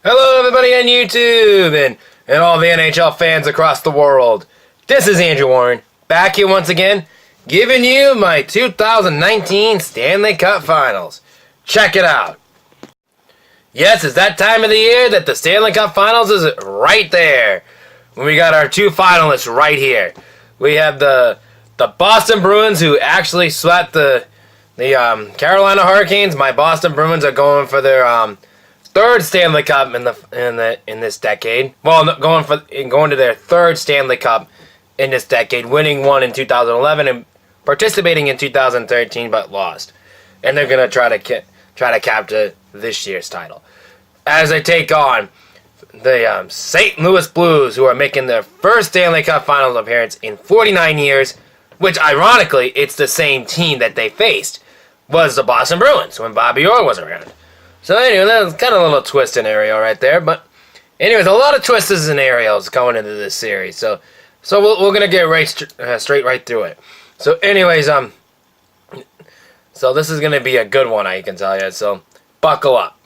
Hello, everybody on YouTube and all the NHL fans across the world. This is Andrew Warren, back here once again, giving you my 2019 Stanley Cup Finals. Check it out. Yes, it's that time of the year that the Stanley Cup Finals is right there. We got our two finalists right here. We have the Boston Bruins, who actually swept the Carolina Hurricanes. My Boston Bruins are going for their third Stanley Cup in this decade. Well, going to their third Stanley Cup in this decade, winning one in 2011 and participating in 2013, but lost. And they're gonna try to capture this year's title as they take on the St. Louis Blues, who are making their first Stanley Cup Finals appearance in 49 years. Which, ironically, it's the same team that they faced was the Boston Bruins when Bobby Orr was around. So anyway, that's kind of a little twist scenario right there. But anyways, a lot of twists and scenarios going into this series. So we're gonna get straight right through it. So anyways, so this is gonna be a good one, I can tell you. So buckle up.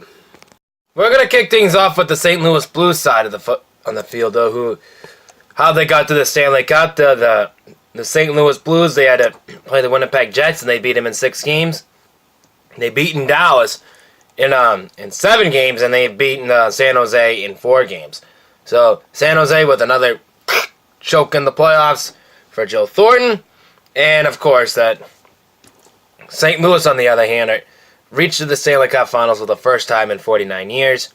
We're gonna kick things off with the St. Louis Blues side of the field, though. How they got to the Stanley Cup. The St. Louis Blues, they had to play the Winnipeg Jets, and they beat them in 6 games. They beaten Dallas in 7 games, and they've beaten San Jose in 4 games. So San Jose with another choke in the playoffs for Joe Thornton, and of course that St. Louis, on the other hand, reached the Stanley Cup Finals for the first time in 49 years,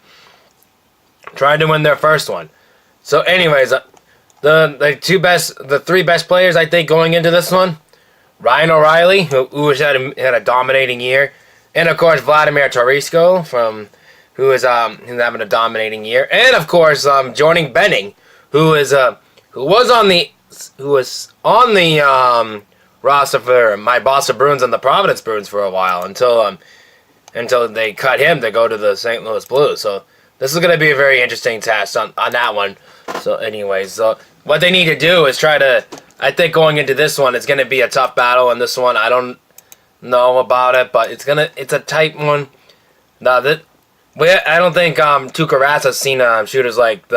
trying to win their first one. So anyways, the 3 best players, I think, going into this one: Ryan O'Reilly, who had a dominating year, and of course Vladimir Tarasenko, who is having a dominating year, and of course Jordan Benning, who was on the roster for my Boston Bruins and the Providence Bruins for a while until they cut him to go to the St. Louis Blues. So this is going to be a very interesting test on that one. So anyways, so what they need to do is I think going into this one, it's going to be a tough battle. And this one, I don't know about it, but it's a tight one. I don't think Tuukka Rask has seen shooters like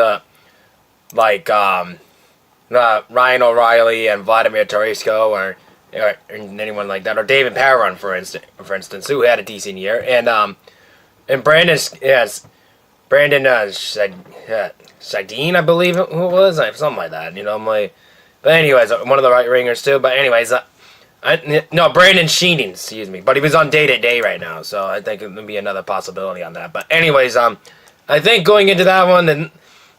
Ryan O'Reilly and Vladimir Tarasenko or anyone like that, or David Perron, for instance, who had a decent year, and Brandon Sedin, I believe who it was, something like that. But anyways, one of the right ringers too. But anyways, Brandon Sheening, excuse me. But he was on day-to-day right now, so I think it would be another possibility on that. But anyways, I think going into that one, then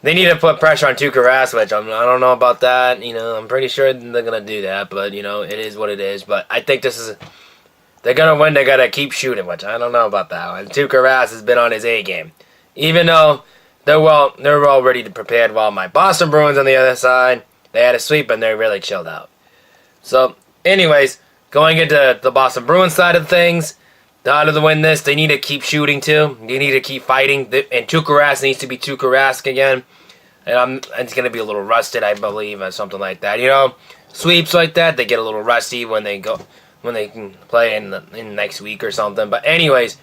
they need to put pressure on Tuukka Rask, which I don't know about that. I'm pretty sure they're gonna do that, but it is what it is. But I think they're gonna win. They gotta keep shooting, which I don't know about that one. Tuukka Rask has been on his A game, even though they're already prepared. While my Boston Bruins on the other side, they had a sweep and they're really chilled out. So, anyways, going into the Boston Bruins side of things, how to win this, they need to keep shooting too. They need to keep fighting, and Tuukka Rask needs to be Tuukka Rask again. And it's going to be a little rusted, I believe, or something like that. Sweeps like that, they get a little rusty when they can play in next week or something. But anyways,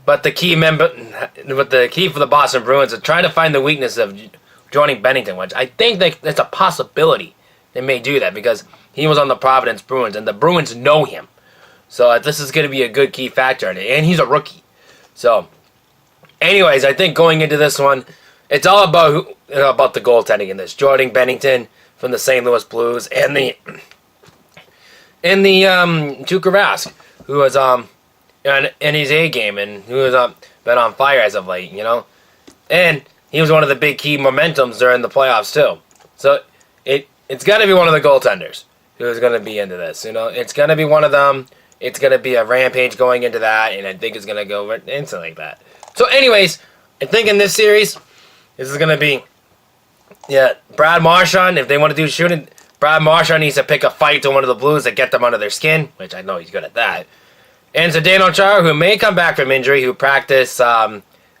the key for the Boston Bruins is trying to find the weakness of Jordan Bennington, which I think that's a possibility. They may do that because he was on the Providence Bruins, and the Bruins know him. So this is going to be a good key factor in it, and he's a rookie. So, anyways, I think going into this one, it's all about the goaltending in this. Jordan Bennington from the St. Louis Blues, and the Tuukka Rask, who was in his A game and who has been on fire as of late, and he was one of the big key momentums during the playoffs too. So it's got to be one of the goaltenders who's going to be into this. It's going to be one of them. It's going to be a rampage going into that, and I think it's going to go instantly like that. So anyways, I think in this series, this is going to be, Brad Marchand, if they want to do shooting, Brad Marchand needs to pick a fight to one of the Blues to get them under their skin, which I know he's good at that. And Zdeno Chara, who may come back from injury, who practiced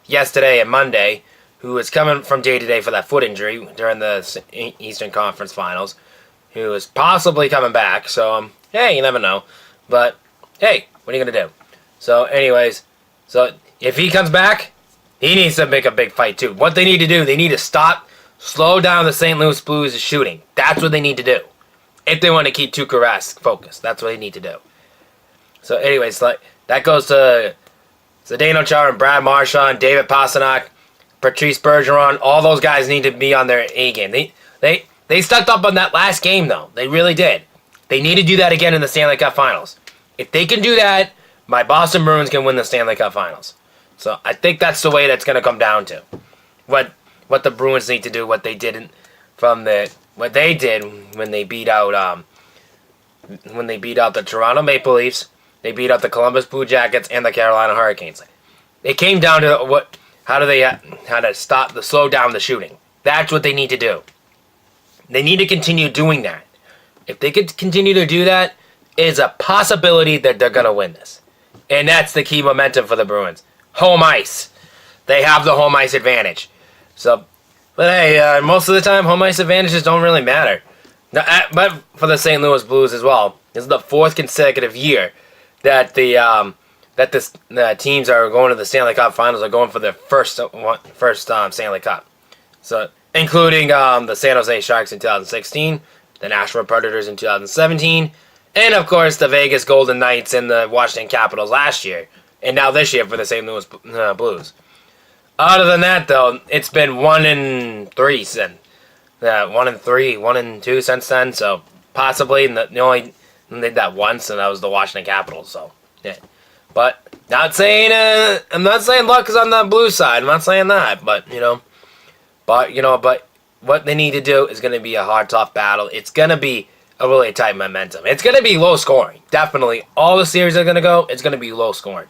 yesterday and Monday, who is coming from day-to-day for that foot injury during the Eastern Conference Finals, who is possibly coming back. So, hey, you never know. But, hey, what are you going to do? So, anyways, if he comes back, He needs to make a big fight too. What they need to do, they need to slow down the St. Louis Blues' shooting. That's what they need to do. If they want to keep Tuukka Rask focused, that's what they need to do. So anyways, that goes to Zdeno Chara and Brad Marchand, David Pastrnak, Patrice Bergeron. All those guys need to be on their A game. They stepped up on that last game though. They really did. They need to do that again in the Stanley Cup Finals. If they can do that, my Boston Bruins can win the Stanley Cup Finals. So I think that's the way that's going to come down to. What the Bruins need to do, what they did what they did when they beat out the Toronto Maple Leafs, they beat out the Columbus Blue Jackets and the Carolina Hurricanes. It came down to how to slow down the shooting. That's what they need to do. They need to continue doing that. If they could continue to do that, it's a possibility that they're going to win this. And that's the key momentum for the Bruins. Home ice. They have the home ice advantage. So, but hey, most of the time, home ice advantages don't really matter. But for the St. Louis Blues as well, this is the 4th consecutive year that the teams are going to the Stanley Cup Finals, are going for their first Stanley Cup. So, including the San Jose Sharks in 2016, the Nashville Predators in 2017, and of course the Vegas Golden Knights and the Washington Capitals last year, and now this year for the St. Louis Blues. Other than that, though, it's been 1-3 since. 1-3, 1-2 since then. So possibly the only did that once, and that was the Washington Capitals. So yeah, but I'm not saying luck is on the Blues side. I'm not saying that, but what they need to do is going to be a hard, tough battle. It's going to be a really tight momentum. It's going to be low scoring. Definitely, all the series are going to go. It's going to be low scoring.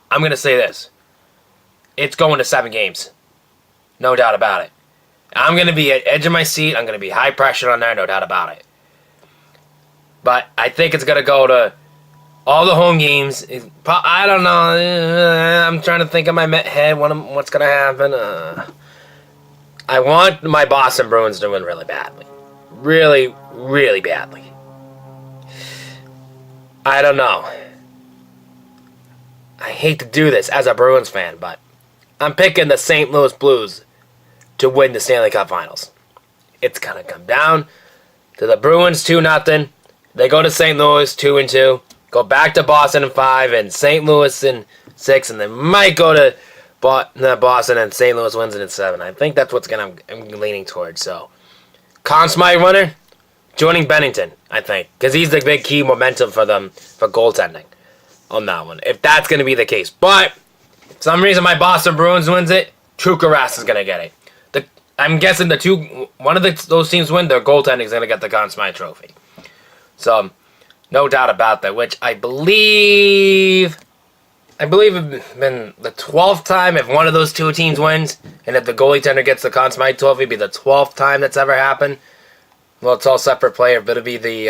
I'm going to say this. It's going to 7 games. No doubt about it. I'm going to be at the edge of my seat. I'm going to be high pressure on there. No doubt about it. But I think it's going to go to all the home games. I don't know. I'm trying to think in my head what's going to happen. I want my Boston Bruins to win really badly. Really, really badly. I don't know. I hate to do this as a Bruins fan, but I'm picking the St. Louis Blues to win the Stanley Cup Finals. It's going to come down to the Bruins 2-0. They go to St. Louis 2-2. Go back to Boston in 5 and St. Louis in 6. And they might go to Boston and St. Louis wins it in 7. I think that's what I'm leaning towards. So, Conn Smythe winner, joining Bennington, I think. Because he's the big key momentum for them for goaltending on that one. If that's going to be the case. But for some reason my Boston Bruins wins it, Tuukka Rask is going to get it. I'm guessing one of those teams win, their goaltending is going to get the Conn Smythe Trophy. So, no doubt about that, which I believe it's been the 12th time if one of those two teams wins, and if the goalie tender gets the Conn Smythe Trophy, it'd be the 12th time that's ever happened. Well, it's all separate player, but it'll be the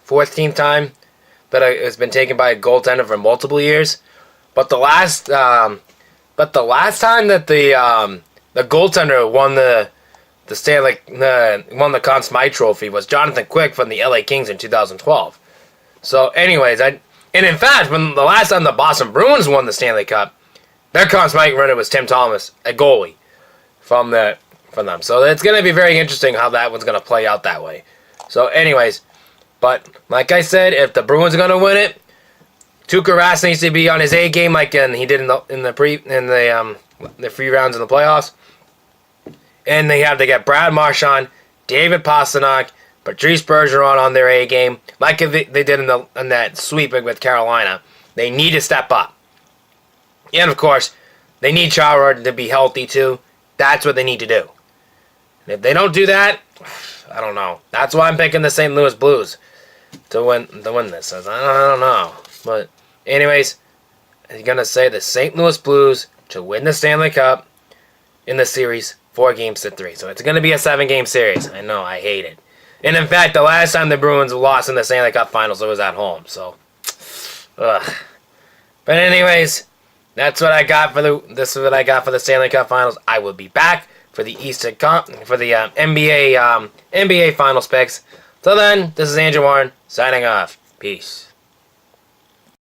14th time that it's been taken by a goaltender for multiple years. But the last time that the goaltender won won the Conn Smythe Trophy was Jonathan Quick from the LA Kings in 2012. So, anyways, and in fact, when the last time the Boston Bruins won the Stanley Cup, their Conn Smythe winner was Tim Thomas, a goalie from them. So it's going to be very interesting how that one's going to play out that way. So, anyways, but like I said, if the Bruins are going to win it, Tuukka Rask needs to be on his A game like he did in the free rounds in the playoffs. And they have to get Brad Marchand, David Pastrnak, Patrice Bergeron on their A game, like they did in that sweeping with Carolina. They need to step up. And of course, they need Chara to be healthy too. That's what they need to do. And if they don't do that, I don't know. That's why I'm picking the St. Louis Blues to win this. I don't know. But anyways, I'm gonna say the St. Louis Blues to win the Stanley Cup in the series 4-3. So it's going to be a 7-game series. I know, I hate it. And in fact, the last time the Bruins lost in the Stanley Cup Finals, it was at home. So, ugh. But anyways, that's what I got for the Stanley Cup Finals. I will be back for the NBA Finals picks. Till then, this is Andrew Warren signing off. Peace.